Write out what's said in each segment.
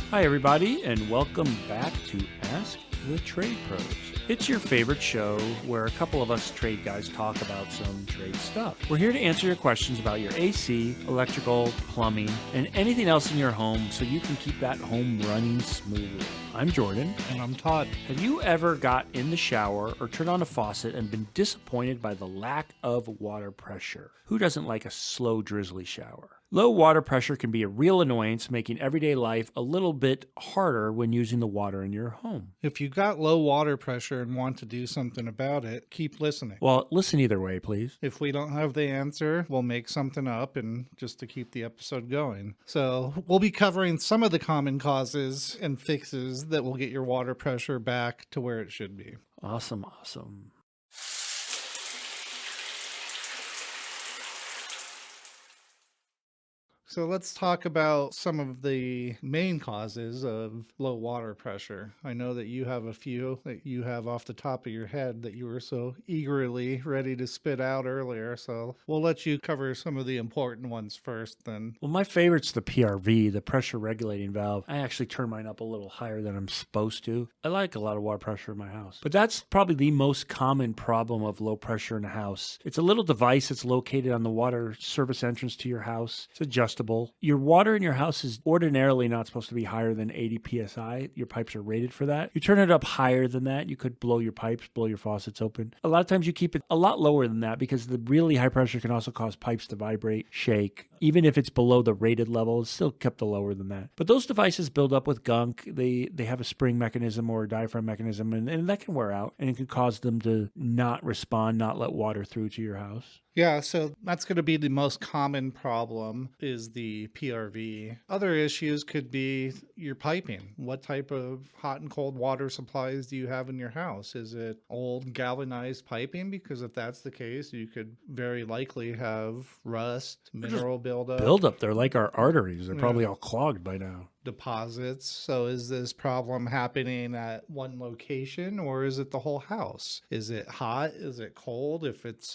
Hi, everybody, and welcome back to Ask the Trade Pros. It's your favorite show where a couple of us trade guys talk about some trade stuff. We're here to answer your questions about your AC, electrical, plumbing, and anything else in your home so you can keep that home running smoothly. I'm Jordan. And I'm Todd. Have you ever got in the shower or turned on a faucet and been disappointed by the lack of water pressure? Who doesn't like a slow, drizzly shower? Low water pressure can be a real annoyance, making everyday life a little bit harder when using the water in your home. If you got low water pressure and want to do something about it, keep listening. Well, listen either way, please. If we don't have the answer, we'll make something up and just to keep the episode going. So we'll be covering some of the common causes and fixes that will get your water pressure back to where it should be. Awesome. So let's talk about some of the main causes of low water pressure. I know that you have a few that you have off the top of your head that you were so eagerly ready to spit out earlier. So we'll let you cover some of the important ones first then. Well, my favorite's the PRV, the pressure regulating valve. I actually turn mine up a little higher than I'm supposed to. I like a lot of water pressure in my house. But that's probably the most common problem of low pressure in a house. It's a little device that's located on the water service entrance to your house. It's adjustable. Your water in your house is ordinarily not supposed to be higher than 80 psi. Your pipes are rated for that. You turn it up higher than that, you could blow your pipes, blow your faucets open. A lot of times you keep it a lot lower than that because the really high pressure can also cause pipes to vibrate, shake. Even if it's below the rated level, it's still kept lower than that. But those devices build up with gunk. They have a spring mechanism or a diaphragm mechanism, and that can wear out, and it can cause them to not respond, not let water through to your house. Yeah, so that's going to be the most common problem is the PRV. Other issues could be your piping. What type of hot and cold water supplies do you have in your house? Is it old galvanized piping? Because if that's the case, you could very likely have rust, mineral buildup. They're like our arteries. They're probably all clogged by now. Deposits. So is this problem happening at one location or is it the whole house? Is it hot? Is it cold?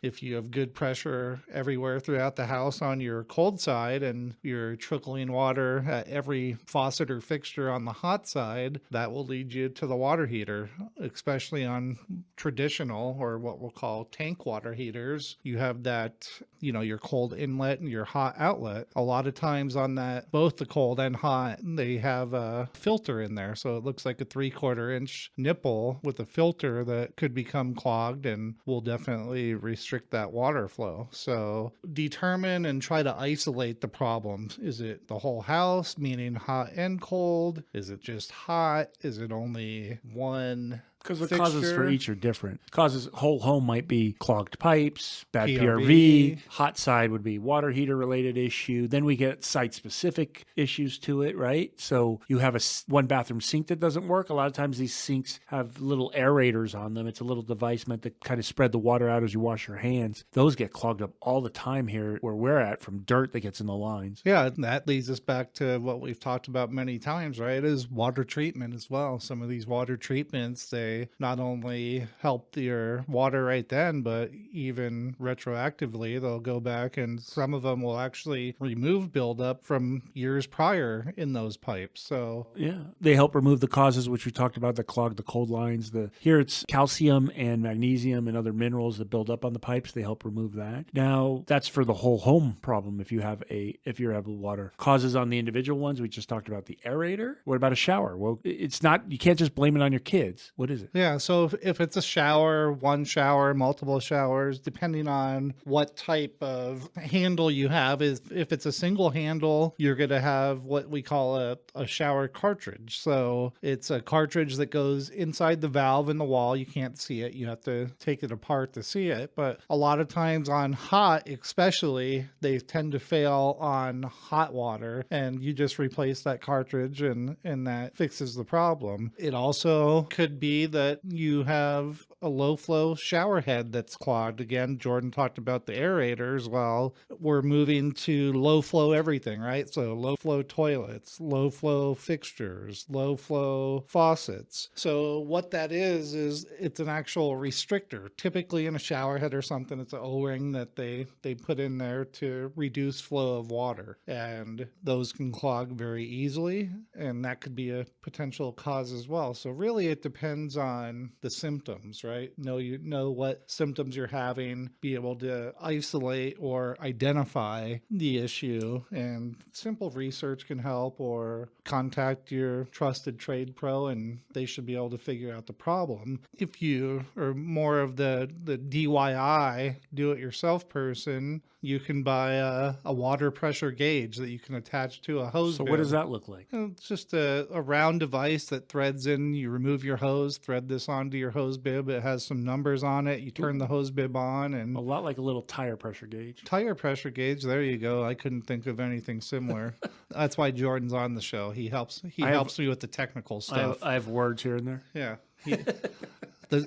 If you have good pressure everywhere throughout the house on your cold side and you're trickling water at every faucet or fixture on the hot side, that will lead you to the water heater, especially on traditional or what we'll call tank water heaters. You have that, your cold inlet and your hot outlet. A lot of times on that, both the cold and hot, they have a filter in there. So it looks like a 3/4 inch nipple with a filter that could become clogged and will definitely restrict that water flow. So determine and try to isolate the problems. Is it the whole house, meaning hot and cold? Is it just hot? Is it only one? Because the causes for each are different. Causes whole home might be clogged pipes, bad PRV. Hot side would be water heater related issue. Then we get site specific issues to it, right? So you have one bathroom sink that doesn't work. A lot of times these sinks have little aerators on them. It's a little device meant to kind of spread the water out as you wash your hands. Those get clogged up all the time here where we're at from dirt that gets in the lines. Yeah, that leads us back to what we've talked about many times, right? Is water treatment as well. Some of these water treatments, they not only help your water right then, but even retroactively, they'll go back and some of them will actually remove buildup from years prior in those pipes. So yeah, they help remove the causes, which we talked about, that clog the cold lines. Here it's calcium and magnesium and other minerals that build up on the pipes. They help remove that. Now that's for the whole home problem. If you're able to water causes on the individual ones, we just talked about the aerator. What about a shower? Well, it's not, you can't just blame it on your kids. What is it? Yeah, so if it's a shower, one shower, multiple showers, depending on what type of handle you have, if it's a single handle, you're going to have what we call a shower cartridge. So it's a cartridge that goes inside the valve in the wall. You can't see it. You have to take it apart to see it. But a lot of times on hot, especially, they tend to fail on hot water, and you just replace that cartridge and that fixes the problem. It also could be be that you have a low flow shower head that's clogged. Again, Jordan talked about the aerators. Well, we're moving to low flow everything, right? So low flow toilets, low flow fixtures, low flow faucets. So what that is it's an actual restrictor. Typically in a shower head or something, it's an O-ring that they put in there to reduce flow of water. And those can clog very easily, and that could be a potential cause as well. So really it depends on the symptoms, right? You know what symptoms you're having, be able to isolate or identify the issue, and simple research can help, or contact your trusted trade pro and they should be able to figure out the problem. If you are more of the DIY, do-it-yourself person, you can buy a water pressure gauge that you can attach to a hose. So bib. what does that look like? It's just a round device that threads in. You remove your hose, thread this onto your hose bib. It has some numbers on it. You turn the hose bib on, and A lot like a little tire pressure gauge. tire pressure gauge. There you go. I couldn't think of anything similar. That's why Jordan's on the show. He helps me with the technical stuff. I have words here and there. Yeah.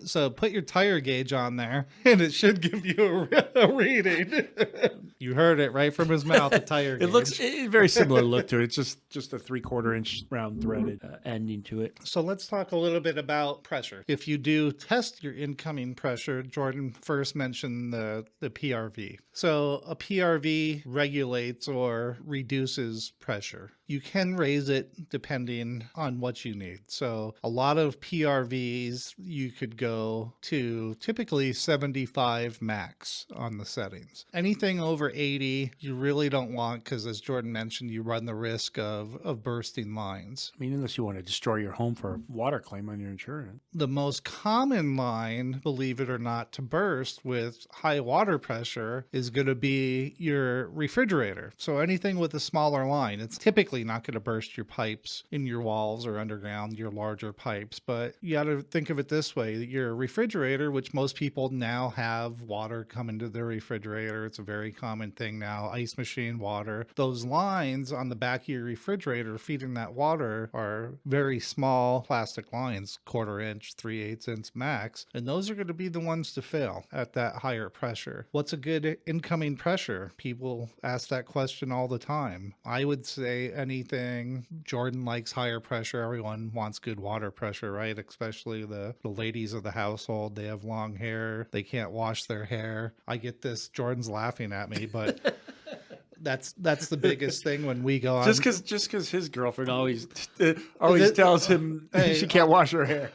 So put your tire gauge on there, and it should give you a reading. You heard it right from his mouth, a tire gauge. It looks very similar look to it. It's just a 3/4 inch round threaded ending to it. So let's talk a little bit about pressure. If you do test your incoming pressure, Jordan first mentioned the PRV. So a PRV regulates or reduces pressure. You can raise it depending on what you need. So a lot of PRVs, you could go to typically 75 max on the settings. Anything over 80, you really don't want, because as Jordan mentioned, you run the risk of bursting lines. I mean, unless you want to destroy your home for a water claim on your insurance. The most common line, believe it or not, to burst with high water pressure is going to be your refrigerator. So anything with a smaller line, it's typically not going to burst your pipes in your walls or underground, your larger pipes. But you got to think of it this way. Your refrigerator, which most people now have water come into their refrigerator. It's a very common thing now. Ice machine water. Those lines on the back of your refrigerator feeding that water are very small plastic lines, 1/4 inch, 3/8 inch max. And those are going to be the ones to fail at that higher pressure. What's a good incoming pressure? People ask that question all the time. I would say anything. Jordan likes higher pressure. Everyone wants good water pressure, right? Especially the ladies of the household. They have long hair. They can't wash their hair. I get this. Jordan's laughing at me, but that's the biggest thing when we go on. Just because his girlfriend always tells him she can't wash her hair.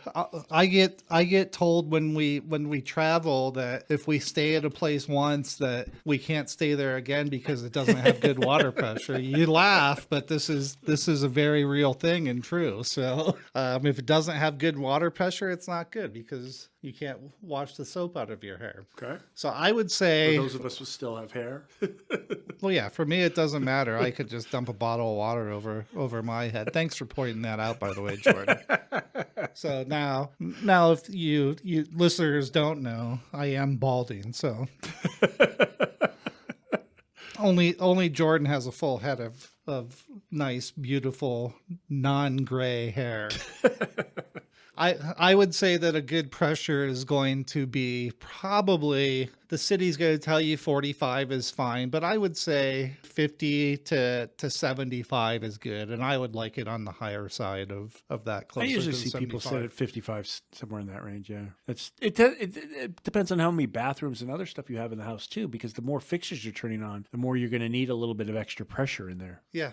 I get told when we travel that if we stay at a place once that we can't stay there again because it doesn't have good water pressure. You laugh, but this is a very real thing and true. So if it doesn't have good water pressure, it's not good because you can't wash the soap out of your hair. Okay. So I would say, For those of us who still have hair. well, yeah, for me, it doesn't matter. I could just dump a bottle of water over my head. Thanks for pointing that out, by the way, Jordan. So now if you listeners don't know, I am balding. So only Jordan has a full head of nice, beautiful, non-gray hair. I would say that a good pressure is going to be probably, the city's going to tell you 45 is fine, but I would say 50 to 75 is good, and I would like it on the higher side of that. I usually see 75. people set at 55, somewhere in that range. Yeah, it depends on how many bathrooms and other stuff you have in the house too, because the more fixtures you're turning on, the more you're going to need a little bit of extra pressure in there. Yeah,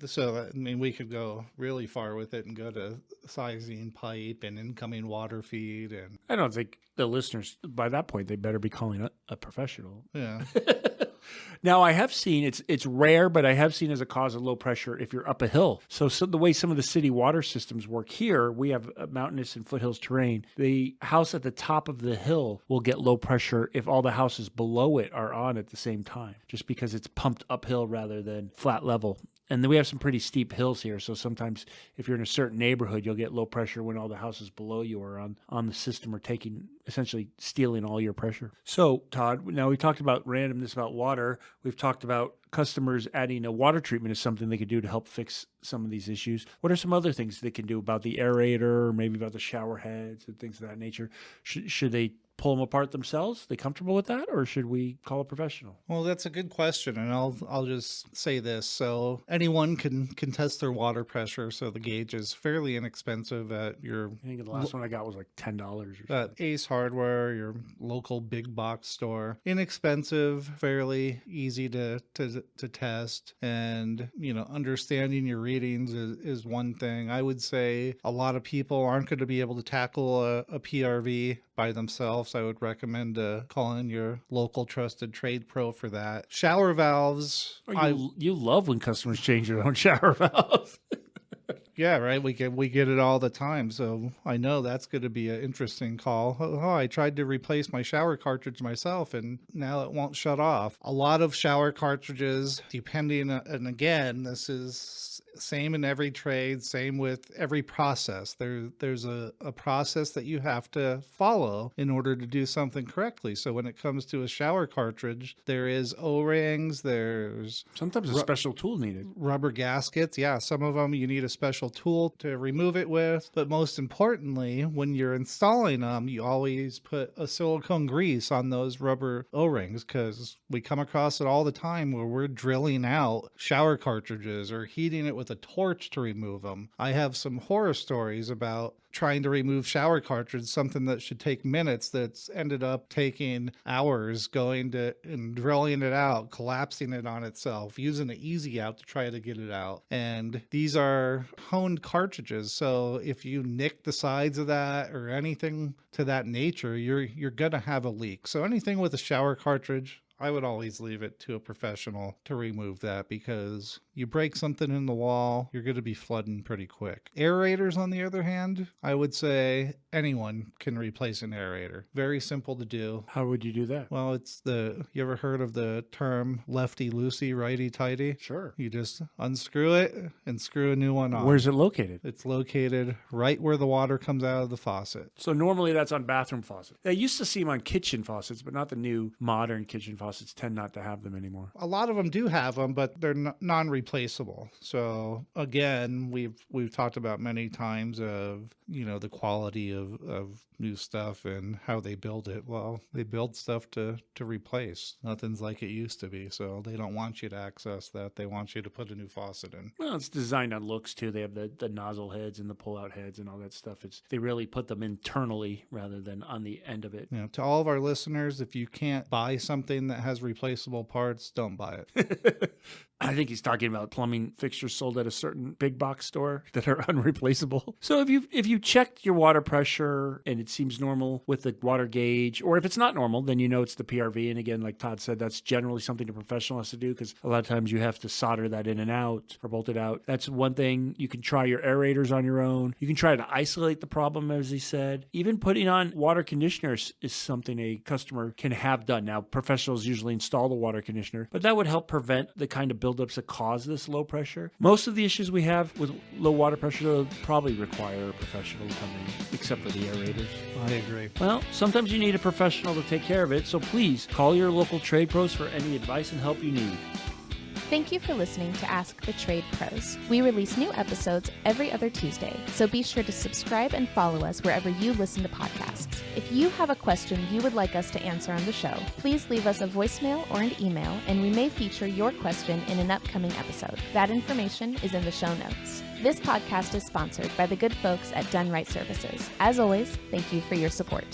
so I mean, we could go really far with it and go to sizing pipe and incoming water feed, and I don't think the listeners by that point they better be calling a professional. yeah. Now, I have seen, it's rare, but I have seen as a cause of low pressure if you're up a hill. So the way some of the city water systems work here, we have a mountainous and foothills terrain. The house at the top of the hill will get low pressure if all the houses below it are on at the same time, just because it's pumped uphill rather than flat level. And then we have some pretty steep hills here. So sometimes if you're in a certain neighborhood, you'll get low pressure when all the houses below you are on the system are essentially stealing all your pressure. So Todd, now we talked about randomness about water. We've talked about customers adding a water treatment is something they could do to help fix some of these issues. What are some other things they can do about the aerator or maybe about the shower heads and things of that nature? Should they pull them apart themselves? Are they comfortable with that, or should we call a professional? Well, that's a good question, and I'll just say this. So anyone can test their water pressure. So the gauge is fairly inexpensive at your. I think the last one I got was like $10 or something. At Ace Hardware, your local big box store. Inexpensive, fairly easy to test, and understanding your readings is one thing. I would say a lot of people aren't going to be able to tackle a PRV by themselves. I would recommend calling your local trusted trade pro for that. Shower valves. You love when customers change their own shower valves. Yeah, right. We get it all the time. So I know that's going to be an interesting call. Oh, I tried to replace my shower cartridge myself and now it won't shut off. A lot of shower cartridges, depending, and again, this is same in every trade, same with every process. There's a process that you have to follow in order to do something correctly. So when it comes to a shower cartridge, there is O-rings, there's sometimes a special tool needed. Rubber gaskets. Yeah, some of them you need a special tool to remove it with. But most importantly, when you're installing them, you always put a silicone grease on those rubber O-rings, because we come across it all the time where we're drilling out shower cartridges or heating it with a torch to remove them. I have some horror stories about trying to remove shower cartridge, something that should take minutes that's ended up taking hours going to and drilling it out, collapsing it on itself, using an easy out to try to get it out. And these are honed cartridges, so if you nick the sides of that or anything to that nature, you're gonna have a leak. So anything with a shower cartridge, I would always leave it to a professional to remove that, because you break something in the wall, you're going to be flooding pretty quick. Aerators, on the other hand, I would say anyone can replace an aerator. Very simple to do. How would you do that? Well, you ever heard of the term lefty loosey, righty tighty? Sure. You just unscrew it and screw a new one on. Where's it located? It's located right where the water comes out of the faucet. So normally that's on bathroom faucets. I used to see them on kitchen faucets, but not the new modern kitchen faucets tend not to have them anymore. A lot of them do have them, but they're non-replaceable. So again, we've talked about many times of the quality of new stuff and how they build it. Well, they build stuff to replace. Nothing's like it used to be, so they don't want you to access that. They want you to put a new faucet in. Well, it's designed on looks too. They have the nozzle heads and the pull-out heads and all that stuff. They really put them internally rather than on the end of it. To all of our listeners, if you can't buy something that has replaceable parts, don't buy it. I think he's talking about plumbing fixtures sold at a certain big box store that are unreplaceable. So if you checked your water pressure and it seems normal with the water gauge, or if it's not normal, then you know it's the PRV. And again, like Todd said, that's generally something a professional has to do, because a lot of times you have to solder that in and out or bolt it out. That's one thing. You can try your aerators on your own. You can try to isolate the problem, as he said. Even putting on water conditioners is something a customer can have done. Now, professionals usually install the water conditioner, but that would help prevent the kind of buildups that cause this low pressure. Most of the issues we have with low water pressure though, probably require a professional to come in, except for the aerators. I agree. Well, sometimes you need a professional to take care of it, so please call your local trade pros for any advice and help you need. Thank you for listening to Ask the Trade Pros. We release new episodes every other Tuesday, so be sure to subscribe and follow us wherever you listen to podcasts. If you have a question you would like us to answer on the show, please leave us a voicemail or an email, and we may feature your question in an upcoming episode. That information is in the show notes. This podcast is sponsored by the good folks at Done Right Services. As always, thank you for your support.